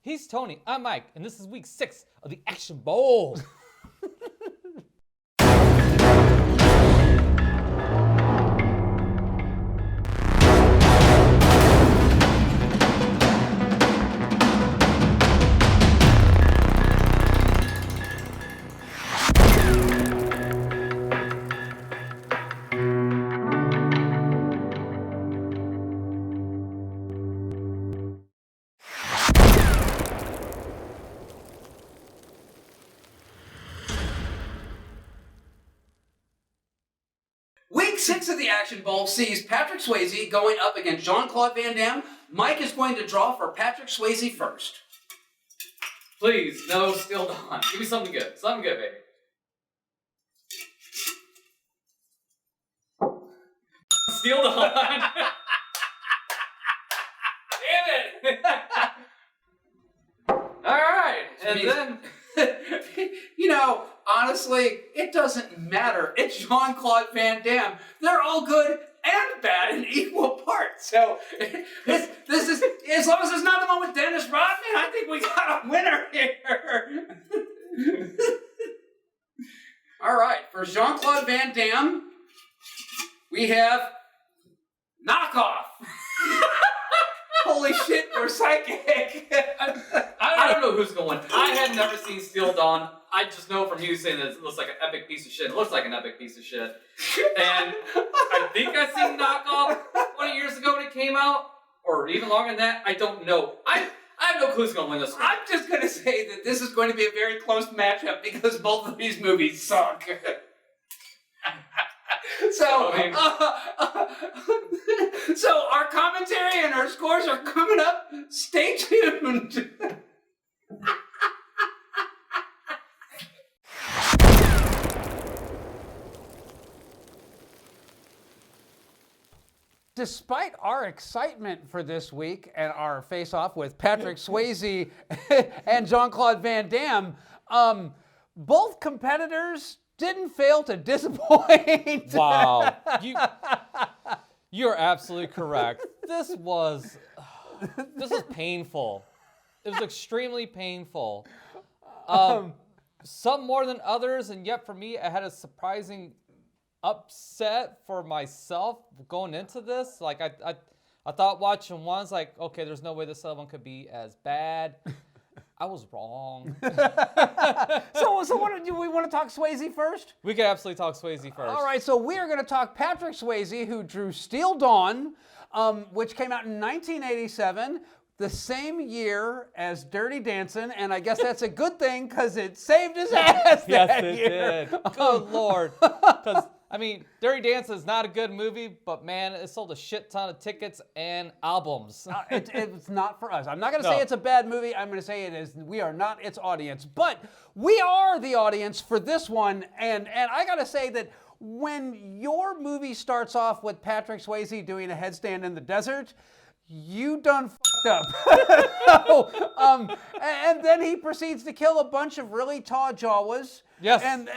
He's Tony. I'm Mike, and this is week 6 of the Action Bowl. Week 6 of the Action Bowl sees Patrick Swayze going up against Jean Claude Van Damme. Mike is going to draw for Patrick Swayze first. Please, no Still Dawn. Give me something good. Something good, baby. Still Dawn. Damn it. All right. And then... You know, honestly, it doesn't matter. It's Jean Claude Van Damme. They're all good and bad in equal parts. So, this is, as long as it's not the one with Dennis Rodman, I think we got a winner here. All right, for Jean Claude Van Damme, we have Knockoff. Holy shit, you're psychic. I don't know who's going. I had never seen Steel Dawn. I just know from you saying that it looks like an epic piece of shit. It looks like an epic piece of shit. And I think I seen Knockoff 20 years ago when it came out, or even longer than that. I don't know. I have no clue who's going to win this one. I'm just going to say that this is going to be a very close matchup because both of these movies suck. So our commentary and our scores are coming up. Stay tuned. Despite our excitement for this week and our face-off with Patrick Swayze and Jean Claude Van Damme, both competitors didn't fail to disappoint. Wow. You're absolutely correct. This was painful. It was extremely painful. Some more than others, and yet for me, I had a surprising upset for myself going into this. Like I thought watching one's like, okay, there's no way this other one could be as bad. I was wrong. So what do we want to talk Swayze first? We could absolutely talk Swayze first. All right, so we are going to talk Patrick Swayze, who drew Steel Dawn, which came out in 1987, the same year as Dirty Dancing, and I guess that's a good thing because it saved his ass that year. Yes, it did. Good Lord. Because, I mean, Dirty Dancing is not a good movie, but man, it sold a shit ton of tickets and albums. It's not for us. I'm not going to say it's a bad movie. I'm going to say it is. We are not its audience, but we are the audience for this one. And I got to say that when your movie starts off with Patrick Swayze doing a headstand in the desert, you done fucked up. And then he proceeds to kill a bunch of really tall Jawas. Yes. And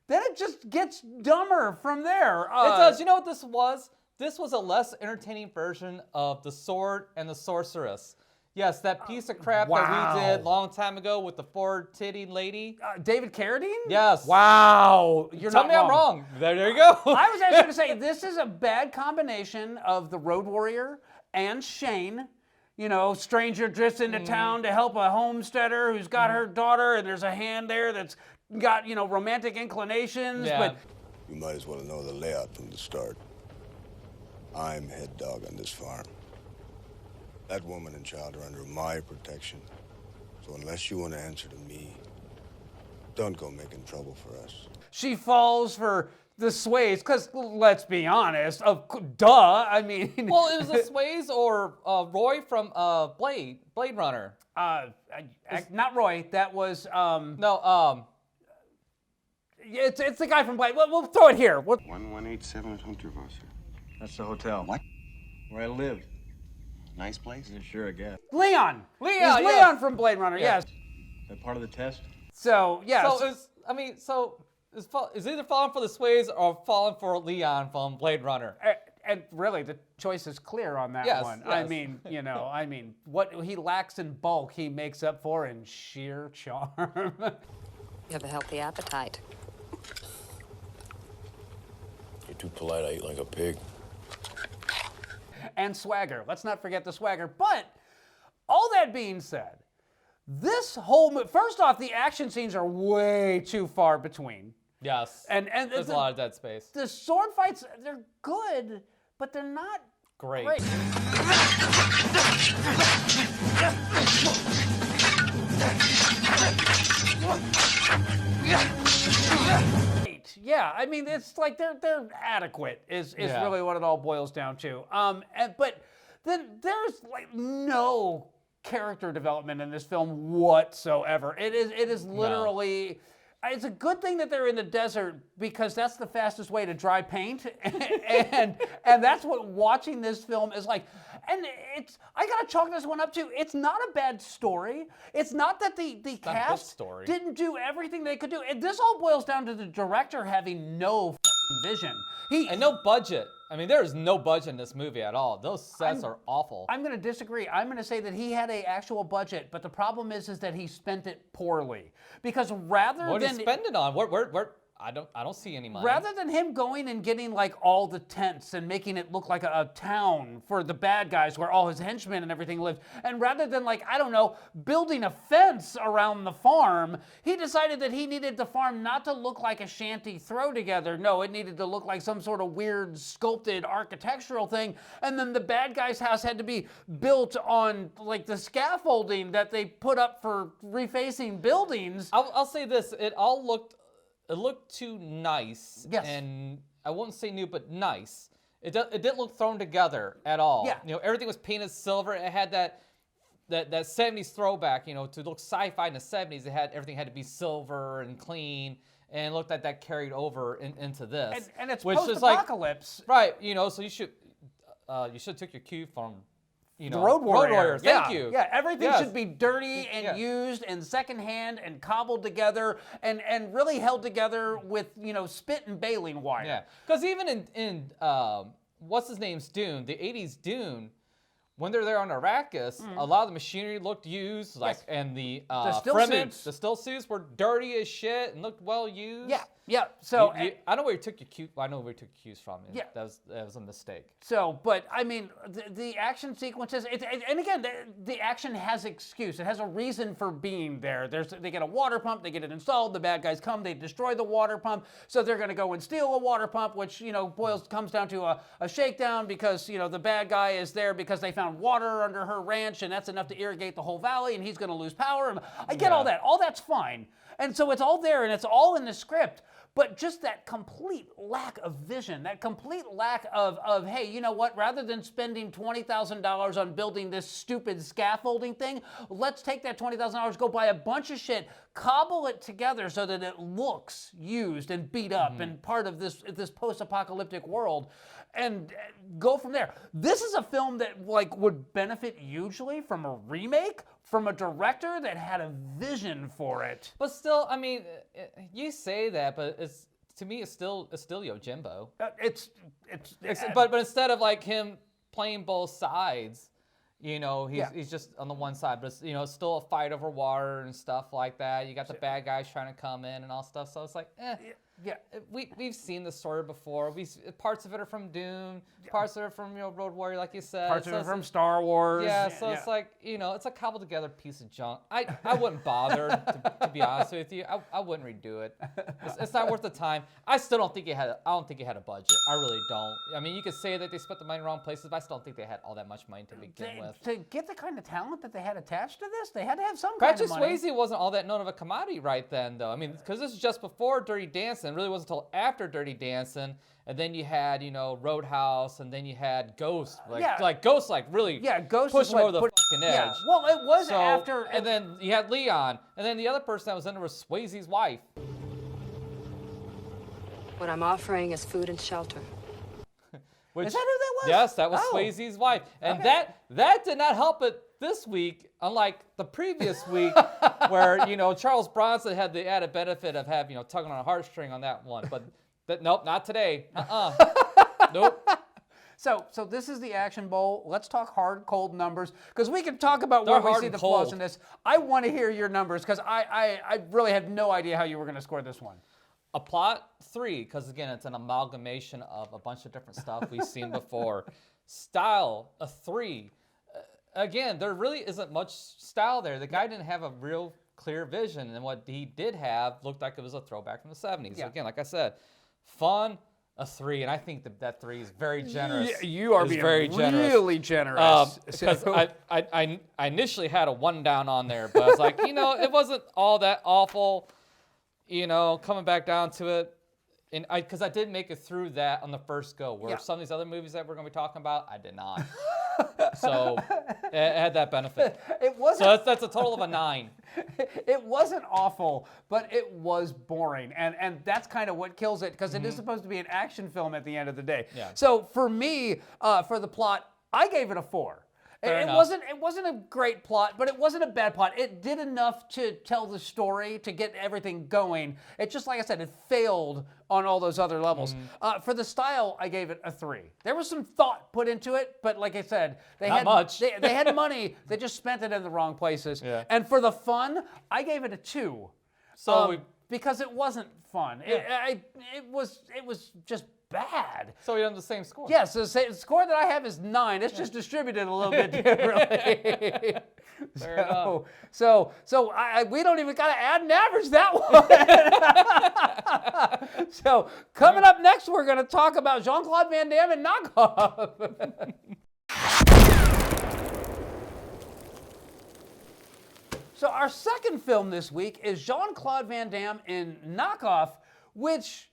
then it just gets dumber from there. It does. You know what this was? This was a less entertaining version of The Sword and the Sorceress. Yes, that piece of crap that we did a long time ago with the four-titty lady. David Carradine? Yes. Wow. Tell me I'm wrong. There you go. I was actually going to say, this is a bad combination of The Road Warrior and Shane. You know, stranger drifts into town to help a homesteader who's got her daughter, and there's a hand there that's got, romantic inclinations. Yeah. But You might as well know the layout from the start. I'm head dog on this farm. That woman and child are under my protection. So unless you want to answer to me, don't go making trouble for us. she falls for the Swayze, because let's be honest, I mean... Well, it was the Swayze or Roy from Blade Runner. Not Roy, that was... It's the guy from Blade. We'll throw it here. 1187 Hunterwasser. That's the hotel. What? Where I live. Nice place? Yeah, sure, I guess. Leon! It's yes. Leon from Blade Runner, yes. That part of the test? So, yes. So, is either falling for the Swayze or falling for Leon from Blade Runner? And really, the choice is clear on that one. Yes. I mean, what he lacks in bulk, he makes up for in sheer charm. You have a healthy appetite. You're too polite. I eat like a pig. And swagger. Let's not forget the swagger. But all that being said, this whole first off, the action scenes are way too far between. Yes. And there's a lot of dead space. The sword fights, they're good, but they're not Great. Yeah, I mean, it's like they're adequate is really what it all boils down to. But then there's like no character development in this film whatsoever. It is literally. It's a good thing that they're in the desert because that's the fastest way to dry paint, and that's what watching this film is like. And I gotta chalk this one up to. It's not a bad story. It's not that the cast didn't do everything they could do. This all boils down to the director having no vision. And no budget. I mean, there is no budget in this movie at all. Those sets are awful. I'm going to disagree. I'm going to say that he had an actual budget, but the problem is that he spent it poorly. Because what did he spend it on? Where? I don't see any money. Rather than him going and getting like all the tents and making it look like a town for the bad guys where all his henchmen and everything lived, and rather than like, I don't know, building a fence around the farm, he decided that he needed the farm not to look like a shanty throw together. No, it needed to look like some sort of weird sculpted architectural thing. And then the bad guy's house had to be built on like the scaffolding that they put up for refacing buildings. I'll say this, it looked too nice. Yes. And I won't say new, but nice. It didn't look thrown together at all. Yeah. You know, everything was painted silver. It had that 70s throwback, you know, to look sci-fi in the 70s. Everything had to be silver and clean, and it looked like that carried over into this. And it's which post-apocalypse. Is like, right, you know, so you should take your cue from, you know, the Road Warrior. Thank you. Yeah, everything should be dirty and used and secondhand and cobbled together and really held together with, you know, spit and baling wire. Yeah, because even in what's his name's Dune, the 80s Dune, when they're there on Arrakis, a lot of the machinery looked used, like, and the still suits were dirty as shit and looked well used. Yeah. So I know where you took your cue. I know where you took your cues from. Yeah, that was a mistake. So, but I mean, the action sequences, and again, the action has excuse. It has a reason for being there. They get a water pump, they get it installed. The bad guys come, they destroy the water pump. So they're going to go and steal a water pump, which, you know, comes down to a shakedown because, you know, the bad guy is there because they found water under her ranch, and that's enough to irrigate the whole valley, and he's going to lose power. And I get all that. All that's fine. And so it's all there, and it's all in the script. But just that complete lack of vision, that complete lack of hey, you know what? Rather than spending $20,000 on building this stupid scaffolding thing, let's take that $20,000, go buy a bunch of shit, cobble it together so that it looks used and beat up and part of this post-apocalyptic world, and go from there. This is a film that like would benefit hugely from a remake, from a director that had a vision for it. But still, I mean, you say that, but to me, it's still Yojimbo. But instead of like him playing both sides, you know, he's just on the one side. But it's, you know, it's still a fight over water and stuff like that. You got the bad guys trying to come in and all stuff. So it's like, Yeah, we've seen this story before. Parts of it are from Dune, parts of it are from, you know, Road Warrior, like you said. Parts of it from Star Wars. Yeah, so it's like, you know, it's a cobbled together piece of junk. I wouldn't bother, to be honest with you. I wouldn't redo it. It's not worth the time. I still don't think it had. I don't think it had a budget. I really don't. I mean, you could say that they spent the money in the wrong places, but I still don't think they had all that much money to begin with. To get the kind of talent that they had attached to this, they had to have some kind of money. Patrick Swayze wasn't all that known of a commodity right then, though. I mean, because this is just before Dirty Dancing. It really wasn't until after Dirty Dancing, and then you had, you know, Roadhouse, and then you had Ghost, Ghost, really Ghost pushed him over the fucking edge. Yeah, well, it was after, and then you had Leon, and then the other person that was in there was Swayze's wife. What I'm offering is food and shelter. Is that who that was? Yes, that was Swayze's wife, and that did not help it this week, unlike the previous week, where, you know, Charles Bronson had the added benefit of having, you know, tugging on a heartstring on that one. But nope, not today. Nope. So this is the Action Bowl. Let's talk hard, cold numbers, because we can talk about They're where we hard see and the flaws cold. in this. I want to hear your numbers, because I really had no idea how you were going to score this one. A plot 3, because again, it's an amalgamation of a bunch of different stuff we've seen before. Style a 3. Again, there really isn't much style there. The guy didn't have a real clear vision, and what he did have looked like it was a throwback from the 70s. Yeah. Again, like I said, fun, a 3, and I think that 3 is very generous. You are being very really generous. Because I initially had a 1 down on there, but I was like, it wasn't all that awful. Coming back down to it, and because I did make it through that on the first go, where some of these other movies that we're going to be talking about, I did not. So it had that benefit. It wasn't. So that's a total of a 9. It wasn't awful, but it was boring, and that's kind of what kills it, because it is supposed to be an action film at the end of the day. Yeah. So for me, for the plot, I gave it a 4. It wasn't a great plot, but it wasn't a bad plot. It did enough to tell the story, to get everything going. It just, like I said, it failed on all those other levels. For the style, I gave it a 3. There was some thought put into it, but like I said, they Not had much. they had money. They just spent it in the wrong places. Yeah. And for the fun, I gave it a 2. So because it wasn't fun. It was just bad. So we have the same score. Yes, the score that I have is 9. It's just distributed a little bit differently. Fair enough. So we don't even got to add and average that one. So coming up next, we're going to talk about Jean Claude Van Damme and Knockoff. So our second film this week is Jean Claude Van Damme in Knockoff, which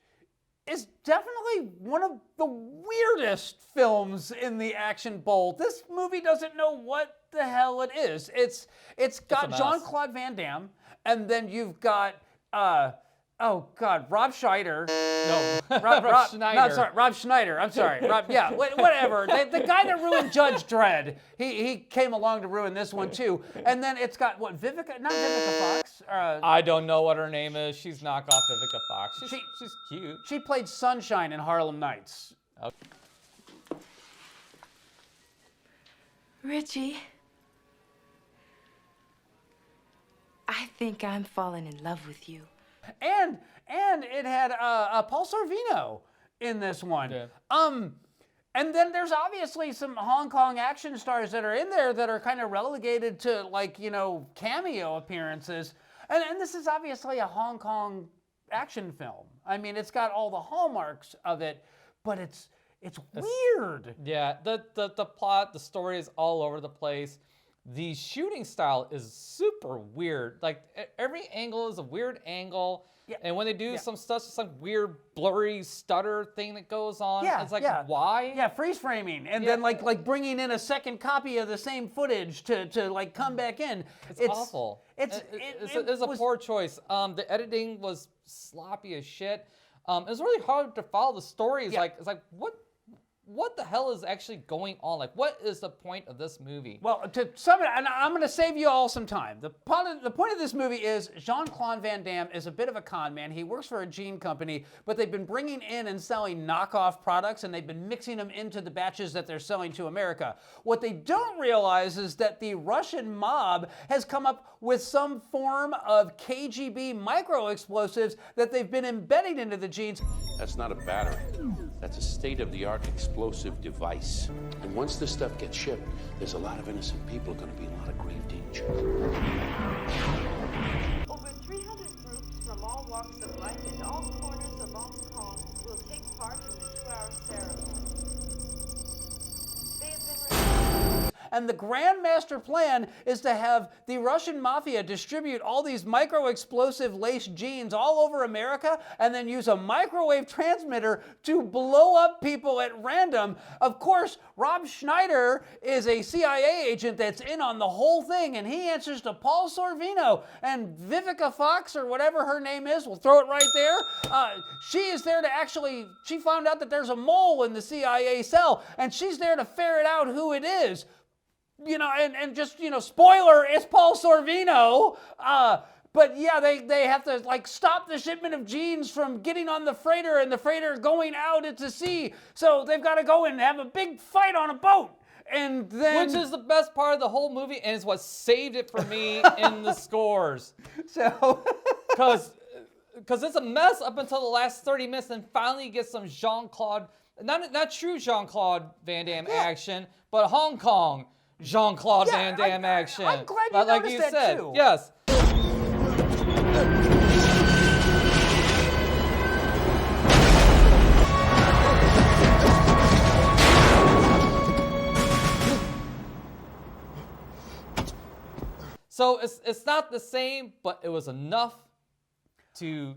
is definitely one of the weirdest films in the Action Bowl. This movie doesn't know what the hell it is. It's got Jean Claude Van Damme, and then you've got Rob Schneider. No, Rob Schneider. No, sorry, Rob Schneider. I'm sorry. Whatever. The guy that ruined Judge Dredd. He came along to ruin this one too. And then it's got Vivica, not Vivica Fox. I don't know what her name is. She's knockoff Vivica Fox. She's cute. She played Sunshine in Harlem Nights. Okay. Richie, I think I'm falling in love with you. And it had Paul Sorvino in this one. Yeah. And then there's obviously some Hong Kong action stars that are in there that are kind of relegated to cameo appearances. And this is obviously a Hong Kong action film. I mean, it's got all the hallmarks of it, but it's weird. Yeah, the plot, the story is all over the place. The shooting style is super weird. Like every angle is a weird angle. Yeah. And when they do some stuff, it's some weird blurry stutter thing that goes on. Yeah, it's like, why? Yeah, freeze framing, and then like bringing in a second copy of the same footage to come back in. It's awful. It's a poor choice. The editing was sloppy as shit. It was really hard to follow the story. It's like what the hell is actually going on? Like, what is the point of this movie? Well, to sum it, and I'm going to save you all some time. The point of this movie is Jean Claude Van Damme is a bit of a con man. He works for a jean company, but they've been bringing in and selling knockoff products, and they've been mixing them into the batches that they're selling to America. What they don't realize is that the Russian mob has come up with some form of KGB micro-explosives that they've been embedding into the jeans. That's not a battery. That's a state-of-the-art explosive device. And once this stuff gets shipped, there's a lot of innocent people going to be in a lot of grave danger. Over 300 groups from all walks of life in all corners of Hong Kong will take part in the 2-hour ceremony. They have been And the grand master plan is to have the Russian mafia distribute all these micro-explosive laced jeans all over America and then use a microwave transmitter to blow up people at random. Of course, Rob Schneider is a CIA agent that's in on the whole thing, and he answers to Paul Sorvino. And Vivica Fox, or whatever her name is, we'll throw it right there. She is there to she found out that there's a mole in the CIA cell, and she's there to ferret out who it is. And just, spoiler, it's Paul Sorvino. But yeah, they have to like stop the shipment of jeans from getting on the freighter and the freighter going out into sea. So they've got to go and have a big fight on a boat. And then, which is the best part of the whole movie, and is what saved it for me in the scores. So, because it's a mess up until the last 30 minutes, and finally you get some Jean Claude, not true Jean Claude Van Damme action, but Hong Kong Jean Claude Van Damme action. I'm glad you like noticed you that said. too. Yes. So it's not the same, but it was enough to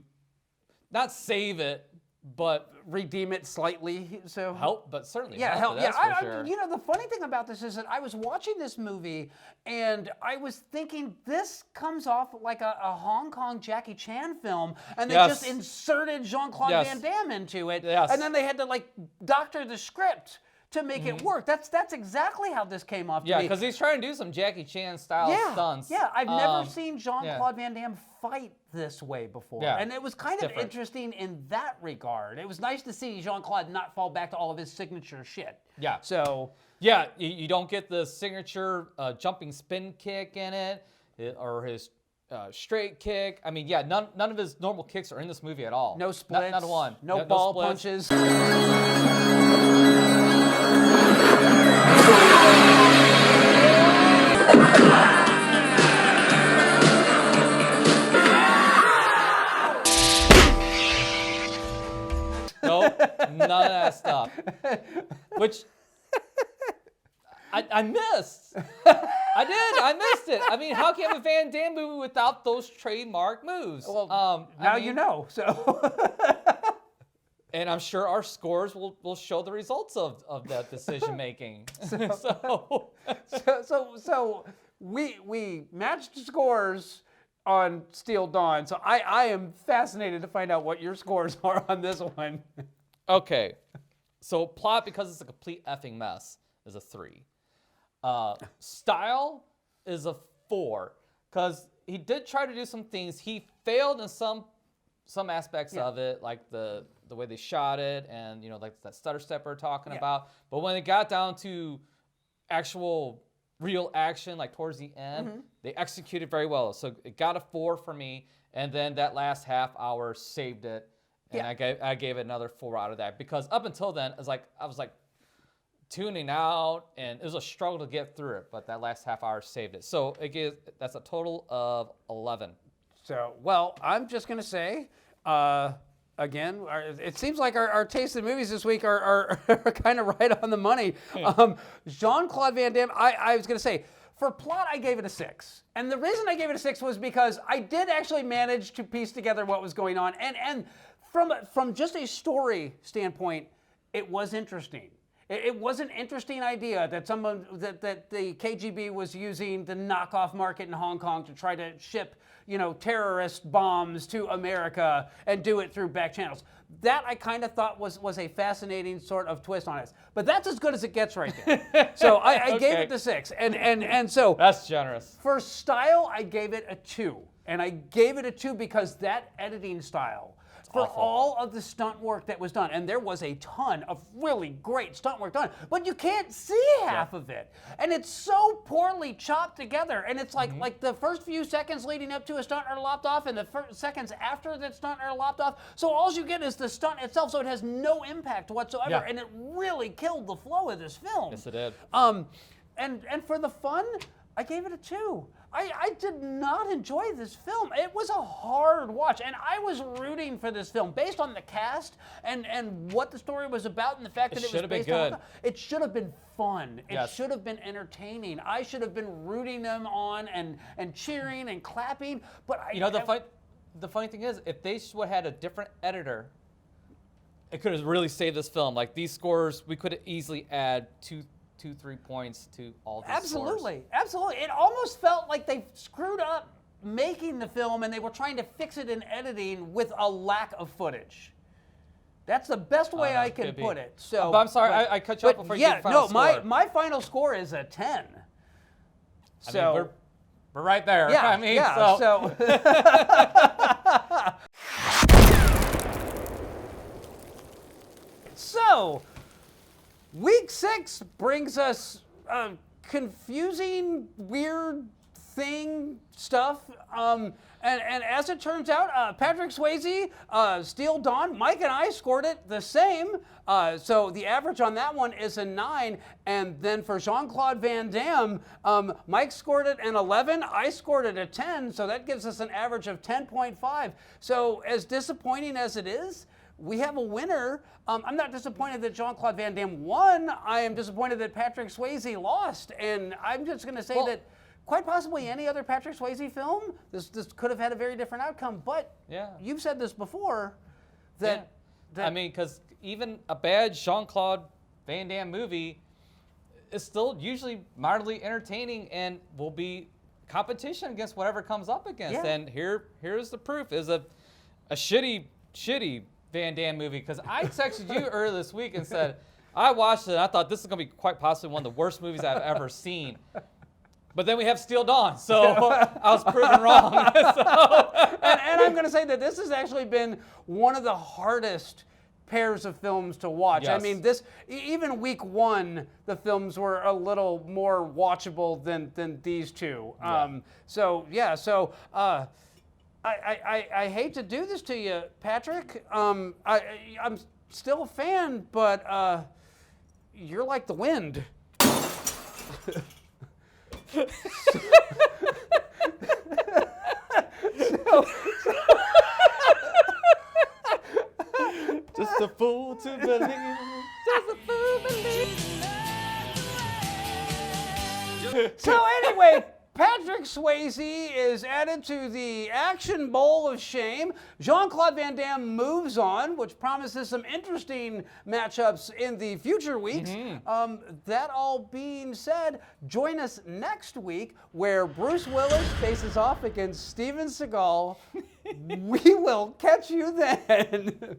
not save it, but redeem it slightly. So help, but certainly help. That's for sure. You know, the funny thing about this is that I was watching this movie and I was thinking this comes off like a Hong Kong Jackie Chan film, and they just inserted Jean Claude Van Damme into it, and then they had to like doctor the script to make it work. That's exactly how this came off to me. Yeah, because he's trying to do some Jackie Chan style stunts. Yeah, I've never seen Jean Claude Van Damme fight this way before. Yeah, and it was kind of interesting in that regard. It was nice to see Jean Claude not fall back to all of his signature shit. Yeah. So yeah, you don't get the signature jumping spin kick in it, or his straight kick. I mean, yeah, none of his normal kicks are in this movie at all. No splits. Not one. No ball splits. punches. Nope, none of that stuff. Which I missed. I missed it. I mean, how can you have a Van Damme movie without those trademark moves? Well, now you know. So, and I'm sure our scores will show the results of that decision making. So we matched scores on Steel Dawn. So I am fascinated to find out what your scores are on this one. Okay, so plot, because it's a complete effing mess, is a 3. Style is a 4, because he did try to do some things. He failed in some aspects of it, like the way they shot it, and like that stutter step we're talking about. But when it got down to actual real action, like towards the end, they executed very well. So it got a 4 for me, and then that last half hour saved it, and I gave it another 4 out of that, because up until then, I was tuning out, and it was a struggle to get through it, but that last half hour saved it. So that's a total of 11. So, well, I'm just gonna say, again, it seems like our taste in movies this week are kind of right on the money. Jean Claude Van Damme, I was gonna say, for plot, I gave it a 6. And the reason I gave it a 6 was because I did actually manage to piece together what was going on. And from just a story standpoint, it was interesting. It was an interesting idea that that the KGB was using the knockoff market in Hong Kong to try to ship, terrorist bombs to America and do it through back channels. That I kind of thought was a fascinating sort of twist on it. But that's as good as it gets right there. So I gave it the 6. And so that's generous. For style, I gave it a 2. And I gave it a 2 because that editing style, for all of the stunt work that was done, and there was a ton of really great stunt work done, but you can't see half of it, and it's so poorly chopped together, and it's like the first few seconds leading up to a stunt are lopped off, and the first seconds after that stunt are lopped off, so all you get is the stunt itself, so it has no impact whatsoever, and it really killed the flow of this film. Yes, it did. And for the fun, I gave it a 2. I did not enjoy this film. It was a hard watch, and I was rooting for this film based on the cast and what the story was about, and the fact that it was based on. It should have been fun. It should have been entertaining. I should have been rooting them on and cheering and clapping. But the funny thing is, if they would have had a different editor, it could have really saved this film. Like these scores, we could easily add 2-3 points to all these Absolutely. scores. Absolutely. It almost felt like they screwed up making the film and they were trying to fix it in editing with a lack of footage. That's the best way I can put it. So, but I'm sorry, I cut you off before you gave the final score. My final score is a 10. I mean, We're right there. Yeah, I mean, yeah. So, week 6 brings us confusing, weird stuff. And as it turns out, Patrick Swayze, Steel Dawn, Mike and I scored it the same. So the average on that one is a 9. And then for Jean Claude Van Damme, Mike scored it an 11. I scored it a 10. So that gives us an average of 10.5. So as disappointing as it is, we have a winner. I'm not disappointed that Jean Claude Van Damme won. I am disappointed that Patrick Swayze lost. And I'm just going to say that quite possibly any other Patrick Swayze film, this could have had a very different outcome. But you've said this before, that I mean, because even a bad Jean Claude Van Damme movie is still usually mildly entertaining and will be competition against whatever comes up against. And here's the proof: is a shitty Van Damme movie. Because I texted you earlier this week and said I watched it and I thought this is going to be quite possibly one of the worst movies I've ever seen. But then we have Steel Dawn, so I was proven wrong. And I'm going to say that this has actually been one of the hardest pairs of films to watch. Yes. I mean, even week 1, the films were a little more watchable than these two. I hate to do this to you, Patrick. I'm still a fan, but you're like the wind. Just a fool to believe. Just a fool to believe. So anyway, Patrick Swayze is added to the Action Bowl of Shame. Jean Claude Van Damme moves on, which promises some interesting matchups in the future weeks. That all being said, join us next week where Bruce Willis faces off against Steven Seagal. We will catch you then.